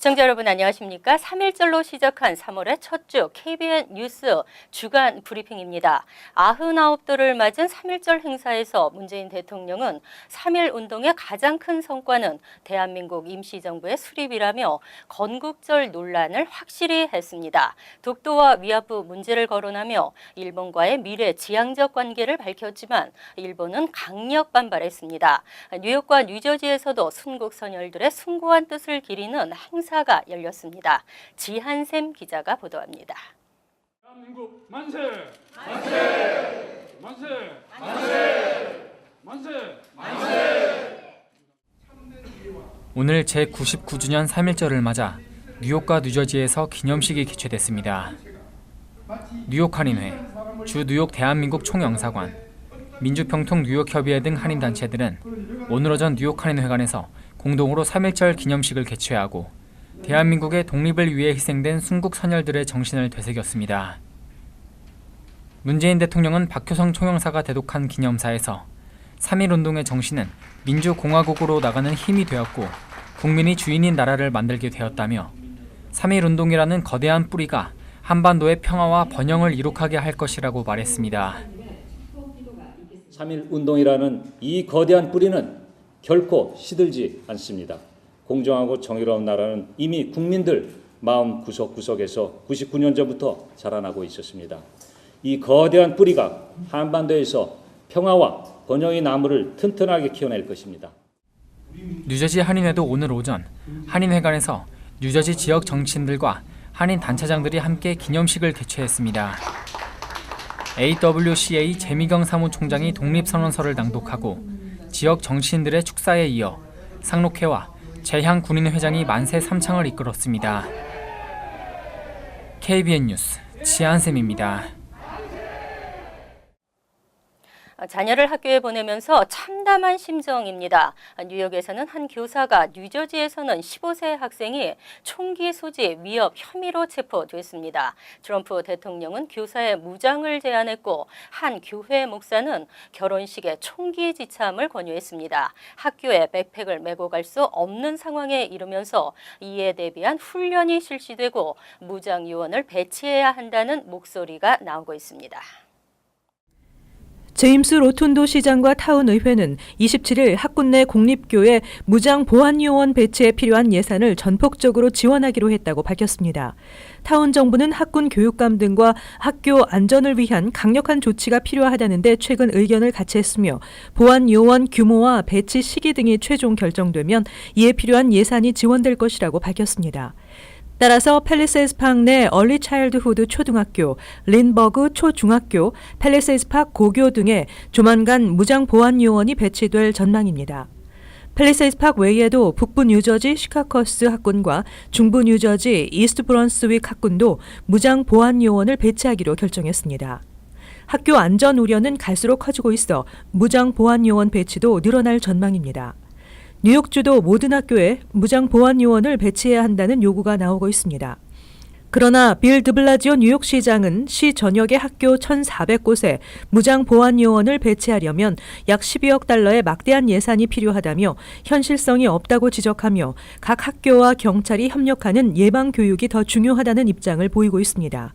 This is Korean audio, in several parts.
시청자 여러분 안녕하십니까? 3.1절로 시작한 3월의 첫 주 KBN 뉴스 주간 브리핑입니다. 99돌을 맞은 3.1절 행사에서 문재인 대통령은 3.1 운동의 가장 큰 성과는 대한민국 임시정부의 수립이라며 건국절 논란을 확실히 했습니다. 독도와 위안부 문제를 거론하며 일본과의 미래 지향적 관계를 밝혔지만 일본은 강력 반발했습니다. 뉴욕과 뉴저지에서도 순국 선열들의 숭고한 뜻을 기리는 행사가 열렸습니다. 지한샘 기자가 보도합니다. 대한민국 만세! 만세! 만세! 만세! 만세! 만세! 오늘 제99주년 3.1절을 맞아 뉴욕과 뉴저지에서 기념식이 개최됐습니다. 뉴욕 한인회, 주 뉴욕 대한민국 총영사관, 민주평통 뉴욕협의회 등 한인단체들은 오늘 오전 뉴욕 한인회관에서 공동으로 3.1절 기념식을 개최하고 대한민국의 독립을 위해 희생된 순국 선열들의 정신을 되새겼습니다. 문재인 대통령은 박효성 총영사가 대독한 기념사에서 3.1 운동의 정신은 민주공화국으로 나가는 힘이 되었고 국민이 주인인 나라를 만들게 되었다며 3.1 운동이라는 거대한 뿌리가 한반도의 평화와 번영을 이룩하게 할 것이라고 말했습니다. 3.1 운동이라는 이 거대한 뿌리는 결코 시들지 않습니다. 공정하고 정의로운 나라는 이미 국민들 마음 구석구석에서 99년 전부터 자라나고 있었습니다. 이 거대한 뿌리가 한반도에서 평화와 번영의 나무를 튼튼하게 키워낼 것입니다. 뉴저지 한인회도 오늘 오전 한인회관에서 뉴저지 지역 정치인들과 한인 단체장들이 함께 기념식을 개최했습니다. AWCA 재미경 사무총장이 독립선언서를 낭독하고 지역 정치인들의 축사에 이어 상록회와 재향 군인회장이 만세 삼창을 이끌었습니다. KBN 뉴스 지한샘입니다. 자녀를 학교에 보내면서 참담한 심정입니다. 뉴욕에서는 한 교사가 뉴저지에서는 15세 학생이 총기 소지 위협 혐의로 체포됐습니다. 트럼프 대통령은 교사의 무장을 제안했고 한 교회 목사는 결혼식에 총기 지참을 권유했습니다. 학교에 백팩을 메고 갈 수 없는 상황에 이르면서 이에 대비한 훈련이 실시되고 무장 요원을 배치해야 한다는 목소리가 나오고 있습니다. 제임스 로톤도 시장과 타운 의회는 27일 학군 내 공립교회 무장 보안 요원 배치에 필요한 예산을 전폭적으로 지원하기로 했다고 밝혔습니다. 타운 정부는 학군 교육감 등과 학교 안전을 위한 강력한 조치가 필요하다는데 최근 의견을 같이 했으며 보안 요원 규모와 배치 시기 등이 최종 결정되면 이에 필요한 예산이 지원될 것이라고 밝혔습니다. 따라서 팰리세이드 파크 내 얼리 차일드후드 초등학교, 린버그 초중학교, 팰리세이드 파크 고교 등에 조만간 무장 보안 요원이 배치될 전망입니다. 팰리세이드 파크 외에도 북부 뉴저지 시카커스 학군과 중부 뉴저지 이스트 브런스윅 학군도 무장 보안 요원을 배치하기로 결정했습니다. 학교 안전 우려는 갈수록 커지고 있어 무장 보안 요원 배치도 늘어날 전망입니다. 뉴욕주도 모든 학교에 무장 보안 요원을 배치해야 한다는 요구가 나오고 있습니다. 그러나 빌 드블라지오 뉴욕시장은 시 전역의 학교 1,400곳에 무장 보안 요원을 배치하려면 약 12억 달러의 막대한 예산이 필요하다며 현실성이 없다고 지적하며 각 학교와 경찰이 협력하는 예방 교육이 더 중요하다는 입장을 보이고 있습니다.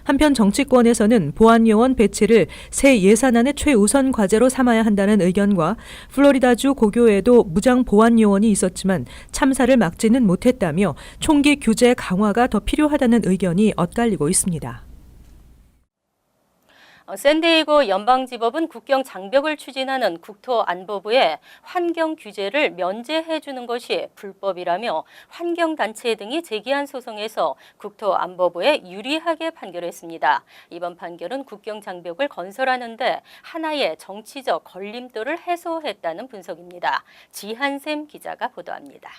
한편 정치권에서는 보안 요원 배치를 새 예산안의 최우선 과제로 삼아야 한다는 의견과 플로리다주 고교에도 무장 보안 요원이 있었지만 참사를 막지는 못했다며 총기 규제 강화가 더 필요하다는 의견이 엇갈리고 있습니다. 샌디에이고 연방지법은 국경 장벽을 추진하는 국토안보부의 환경 규제를 면제해 주는 것이 불법이라며 환경단체 등이 제기한 소송에서 국토안보부에 유리하게 판결했습니다. 이번 판결은 국경 장벽을 건설하는 데 하나의 정치적 걸림돌을 해소했다는 분석입니다. 지한샘 기자가 보도합니다.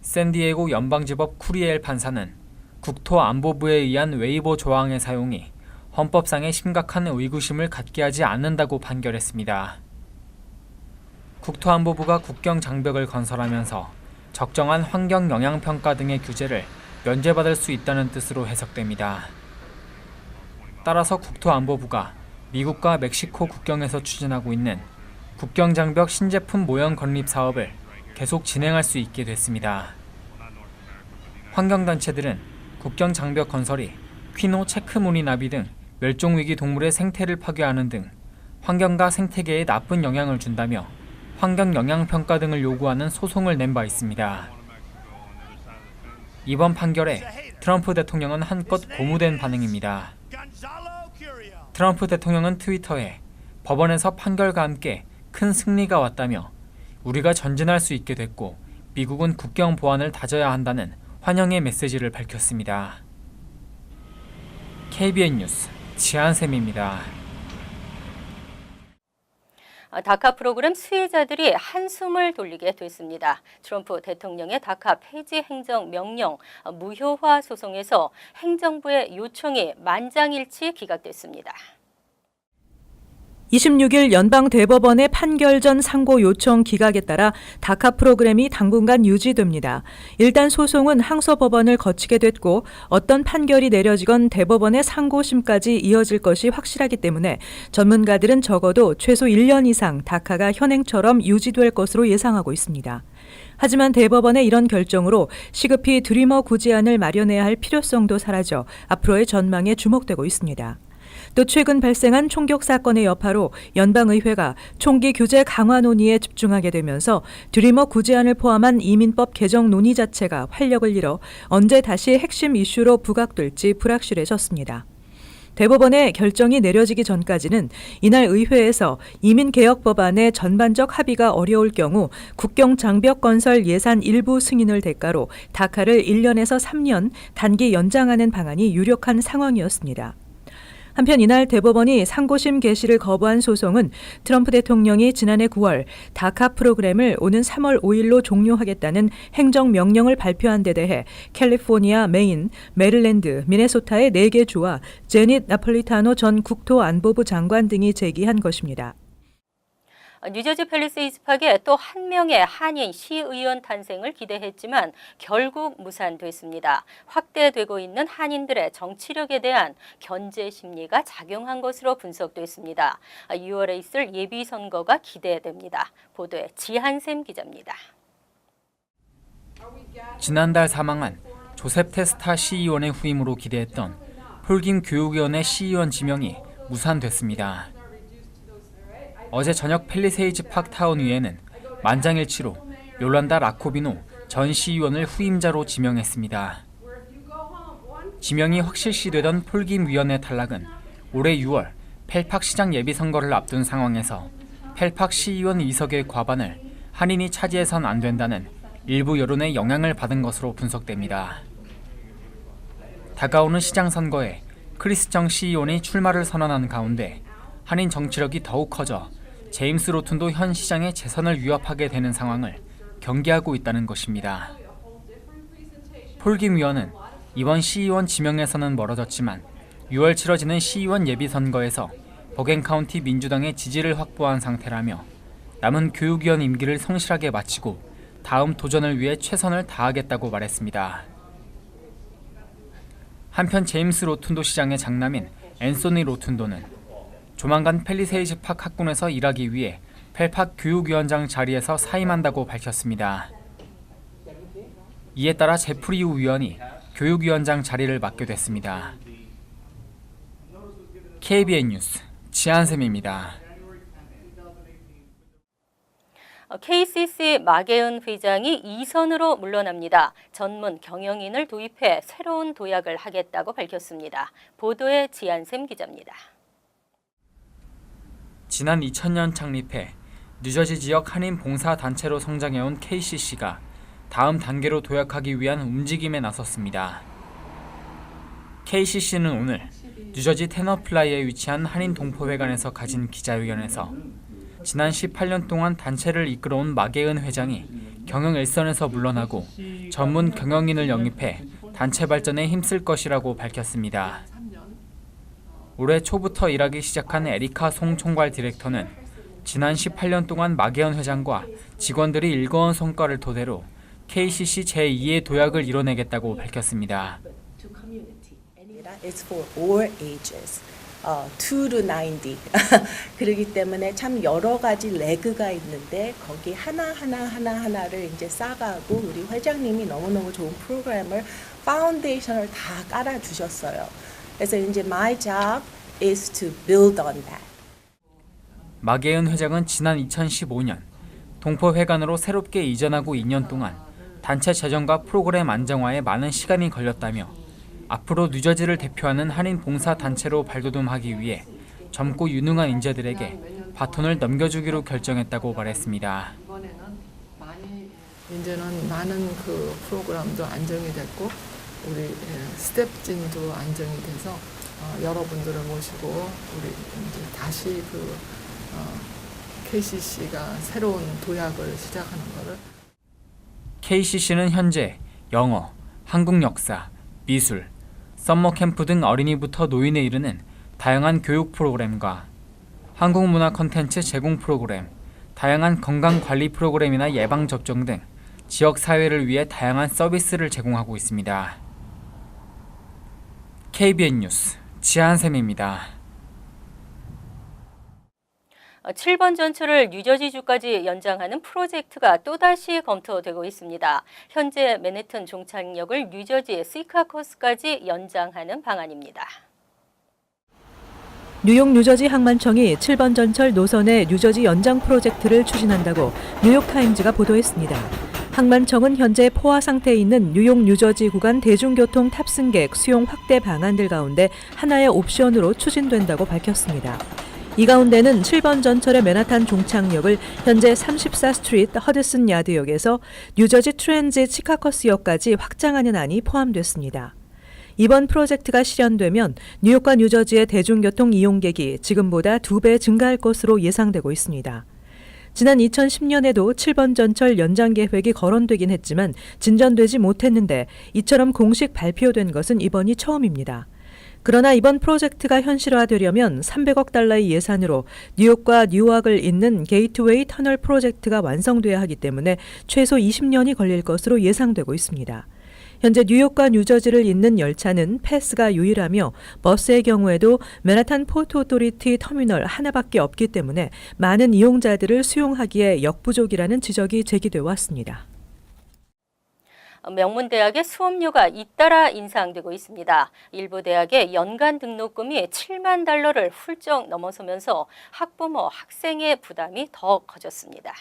샌디에이고 연방지법 쿠리엘 판사는 국토안보부에 의한 웨이버 조항의 사용이 헌법상의 심각한 의구심을 갖게 하지 않는다고 판결했습니다. 국토안보부가 국경 장벽을 건설하면서 적정한 환경 영향평가 등의 규제를 면제받을 수 있다는 뜻으로 해석됩니다. 따라서 국토안보부가 미국과 멕시코 국경에서 추진하고 있는 국경장벽 신제품 모형 건립 사업을 계속 진행할 수 있게 됐습니다. 환경단체들은 국경 장벽 건설이 퀴노 체크무늬 나비 등 멸종위기 동물의 생태를 파괴하는 등 환경과 생태계에 나쁜 영향을 준다며 환경 영향 평가 등을 요구하는 소송을 낸 바 있습니다. 이번 판결에 트럼프 대통령은 한껏 고무된 반응입니다. 트럼프 대통령은 트위터에 법원에서 판결과 함께 큰 승리가 왔다며 우리가 전진할 수 있게 됐고 미국은 국경 보안을 다져야 한다는 환영의 메시지를 밝혔습니다. KBN 뉴스 지한샘입니다. 다카 프로그램 수혜자들이 한숨을 돌리게 됐습니다. 트럼프 대통령의 다카 폐지 행정 명령 무효화 소송에서 행정부의 요청이 만장일치 기각됐습니다. 26일 연방대법원의 판결 전 상고 요청 기각에 따라 다카 프로그램이 당분간 유지됩니다. 일단 소송은 항소법원을 거치게 됐고 어떤 판결이 내려지건 대법원의 상고심까지 이어질 것이 확실하기 때문에 전문가들은 적어도 최소 1년 이상 다카가 현행처럼 유지될 것으로 예상하고 있습니다. 하지만 대법원의 이런 결정으로 시급히 드리머 구제안을 마련해야 할 필요성도 사라져 앞으로의 전망에 주목되고 있습니다. 또 최근 발생한 총격 사건의 여파로 연방의회가 총기 규제 강화 논의에 집중하게 되면서 드리머 구제안을 포함한 이민법 개정 논의 자체가 활력을 잃어 언제 다시 핵심 이슈로 부각될지 불확실해졌습니다. 대법원의 결정이 내려지기 전까지는 이날 의회에서 이민개혁 법안의 전반적 합의가 어려울 경우 국경 장벽 건설 예산 일부 승인을 대가로 다카를 1년에서 3년 단기 연장하는 방안이 유력한 상황이었습니다. 한편 이날 대법원이 상고심 개시를 거부한 소송은 트럼프 대통령이 지난해 9월 다카 프로그램을 오는 3월 5일로 종료하겠다는 행정명령을 발표한 데 대해 캘리포니아, 메인, 메릴랜드, 미네소타의 4개 주와 제닛 나폴리타노 전 국토안보부 장관 등이 제기한 것입니다. 뉴저지 팰리세이드 파크에 또 한 명의 한인 시의원 탄생을 기대했지만 결국 무산됐습니다. 확대되고 있는 한인들의 정치력에 대한 견제 심리가 작용한 것으로 분석됐습니다. 6월에 있을 예비선거가 기대됩니다. 보도에 지한샘 기자입니다. 지난달 사망한 조셉 테스타 시의원의 후임으로 기대했던 폴김 교육위원회 시의원 지명이 무산됐습니다. 어제 저녁 팰리세이드 파크 타운의회는 만장일치로 요란다 라코비노 전 시의원을 후임자로 지명했습니다. 지명이 확실시되던 폴김 위원회 탈락은 올해 6월 펠팍 시장 예비선거를 앞둔 상황에서 펠팍 시의원 의석의 과반을 한인이 차지해선 안 된다는 일부 여론의 영향을 받은 것으로 분석됩니다. 다가오는 시장 선거에 크리스 정 시의원이 출마를 선언한 가운데 한인 정치력이 더욱 커져 제임스 로튼도 현 시장의 재선을 위협하게 되는 상황을 경계하고 있다는 것입니다. 폴김 위원은 이번 시의원 지명에서는 멀어졌지만 6월 치러지는 시의원 예비선거에서 버겐 카운티 민주당의 지지를 확보한 상태라며 남은 교육위원 임기를 성실하게 마치고 다음 도전을 위해 최선을 다하겠다고 말했습니다. 한편 제임스 로튼도 시장의 장남인 앤소니 로튼도는 조만간 팰리세이드 파크 학군에서 일하기 위해 펠팍 교육위원장 자리에서 사임한다고 밝혔습니다. 이에 따라 제프리 우 위원이 교육위원장 자리를 맡게 됐습니다. KBN 뉴스 지한샘입니다. KCC 마계은 회장이 2선으로 물러납니다. 전문 경영인을 도입해 새로운 도약을 하겠다고 밝혔습니다. 보도에 지한샘 기자입니다. 지난 2000년 창립해 뉴저지 지역 한인 봉사 단체로 성장해온 KCC가 다음 단계로 도약하기 위한 움직임에 나섰습니다. KCC는 오늘 뉴저지 테너플라이에 위치한 한인 동포회관에서 가진 기자회견에서 지난 18년 동안 단체를 이끌어온 마계은 회장이 경영 일선에서 물러나고 전문 경영인을 영입해 단체 발전에 힘쓸 것이라고 밝혔습니다. 올해 초부터 일하기 시작한 에리카 송 총괄 디렉터는 지난 18년 동안 마계은 회장과 직원들이 일궈온 성과를 토대로 KCC 제2의 도약을 이뤄내겠다고 밝혔습니다. It's for all ages, 2 to 90. 그렇기 때문에 참 여러 가지 레그가 있는데 거기 하나를 이제 쌓아가고 우리 회장님이 너무너무 좋은 프로그램을 파운데이션을 다 깔아주셨어요. 그래서 이제 my job is to build on that. 마계은 회장은 지난 2015년 동포회관으로 새롭게 이전하고 2년 동안 단체 재정과 프로그램 안정화에 많은 시간이 걸렸다며 앞으로 뉴저지를 대표하는 한인 봉사단체로 발돋움하기 위해 젊고 유능한 인재들에게 바톤을 넘겨주기로 결정했다고 말했습니다. 이제는 많은 그 프로그램도 안정이 됐고 우리 스텝진도 안정이 돼서 여러분들을 모시고 우리 이제 다시 그 KCC가 새로운 도약을 시작하는 것을. KCC는 현재 영어, 한국 역사, 미술, 썸머 캠프 등 어린이부터 노인에 이르는 다양한 교육 프로그램과 한국 문화 콘텐츠 제공 프로그램, 다양한 건강 관리 프로그램이나 예방 접종 등 지역 사회를 위해 다양한 서비스를 제공하고 있습니다. KBN 뉴스 지한샘입니다. 7번 전철을 뉴저지주까지 연장하는 프로젝트가 또다시 검토되고 있습니다. 현재 맨해튼 종착역을 뉴저지 시카고스까지 연장하는 방안입니다. 뉴욕 뉴저지 항만청이 7번 전철 노선의 뉴저지 연장 프로젝트를 추진한다고 뉴욕타임즈가 보도했습니다. 항만청은 현재 포화 상태에 있는 뉴욕 뉴저지 구간 대중교통 탑승객 수용 확대 방안들 가운데 하나의 옵션으로 추진된다고 밝혔습니다. 이 가운데는 7번 전철의 맨하탄 종착역을 현재 34스트리트 허드슨 야드역에서 뉴저지 트랜짓 시카고스역까지 확장하는 안이 포함됐습니다. 이번 프로젝트가 실현되면 뉴욕과 뉴저지의 대중교통 이용객이 지금보다 2배 증가할 것으로 예상되고 있습니다. 지난 2010년에도 7번 전철 연장 계획이 거론되긴 했지만 진전되지 못했는데 이처럼 공식 발표된 것은 이번이 처음입니다. 그러나 이번 프로젝트가 현실화되려면 300억 달러의 예산으로 뉴욕과 뉴아크를 잇는 게이트웨이 터널 프로젝트가 완성돼야 하기 때문에 최소 20년이 걸릴 것으로 예상되고 있습니다. 현재 뉴욕과 뉴저지를 잇는 열차는 패스가 유일하며 버스의 경우에도 맨하탄 포트 오토리티 터미널 하나밖에 없기 때문에 많은 이용자들을 수용하기에 역부족이라는 지적이 제기돼 왔습니다. 명문대학의 수업료가 잇따라 인상되고 있습니다. 일부 대학의 연간 등록금이 7만 달러를 훌쩍 넘어서면서 학부모, 학생의 부담이 더 커졌습니다.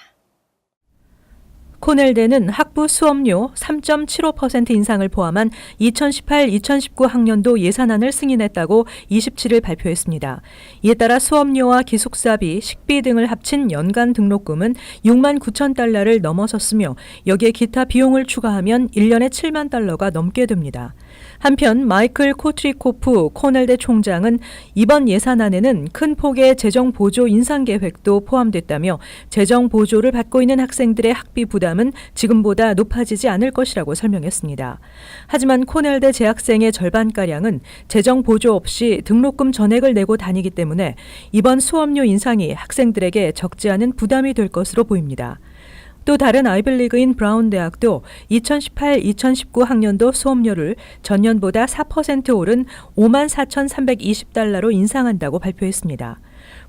코넬대는 학부 수업료 3.75% 인상을 포함한 2018-2019 학년도 예산안을 승인했다고 27일 발표했습니다. 이에 따라 수업료와 기숙사비, 식비 등을 합친 연간 등록금은 6만 9천 달러를 넘어섰으며 여기에 기타 비용을 추가하면 1년에 7만 달러가 넘게 됩니다. 한편 마이클 코트리코프 코넬대 총장은 이번 예산안에는 큰 폭의 재정 보조 인상 계획도 포함됐다며 재정 보조를 받고 있는 학생들의 학비 부담은 지금보다 높아지지 않을 것이라고 설명했습니다. 하지만 코넬대 재학생의 절반가량은 재정 보조 없이 등록금 전액을 내고 다니기 때문에 이번 수업료 인상이 학생들에게 적지 않은 부담이 될 것으로 보입니다. 또 다른 아이빌리그인 브라운 대학도 2018-2019 학년도 수업료를 전년보다 4% 오른 5만 4,320달러로 인상한다고 발표했습니다.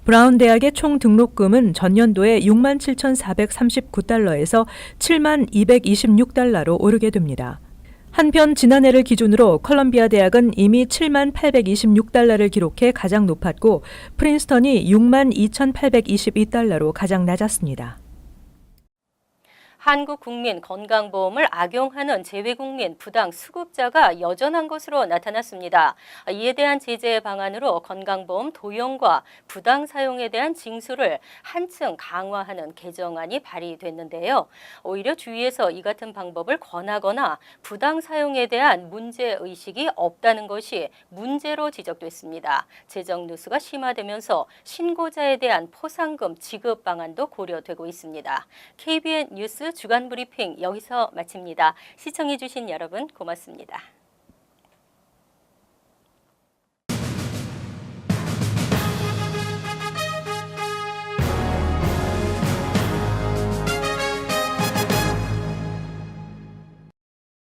브라운 대학의 총 등록금은 전년도에 6만 7,439달러에서 7만 226달러로 오르게 됩니다. 한편 지난해를 기준으로 컬럼비아 대학은 이미 7만 826달러를 기록해 가장 높았고 프린스턴이 6만 2,822달러로 가장 낮았습니다. 한국 국민 건강보험을 악용하는 재외국민 부당 수급자가 여전한 것으로 나타났습니다. 이에 대한 제재 방안으로 건강보험 도용과 부당 사용에 대한 징수를 한층 강화하는 개정안이 발의됐는데요. 오히려 주위에서 이 같은 방법을 권하거나 부당 사용에 대한 문제의식이 없다는 것이 문제로 지적됐습니다. 재정 누수가 심화되면서 신고자에 대한 포상금 지급 방안도 고려되고 있습니다. KBN 뉴스 주간 브리핑 여기서 마칩니다. 시청해주신 여러분 고맙습니다.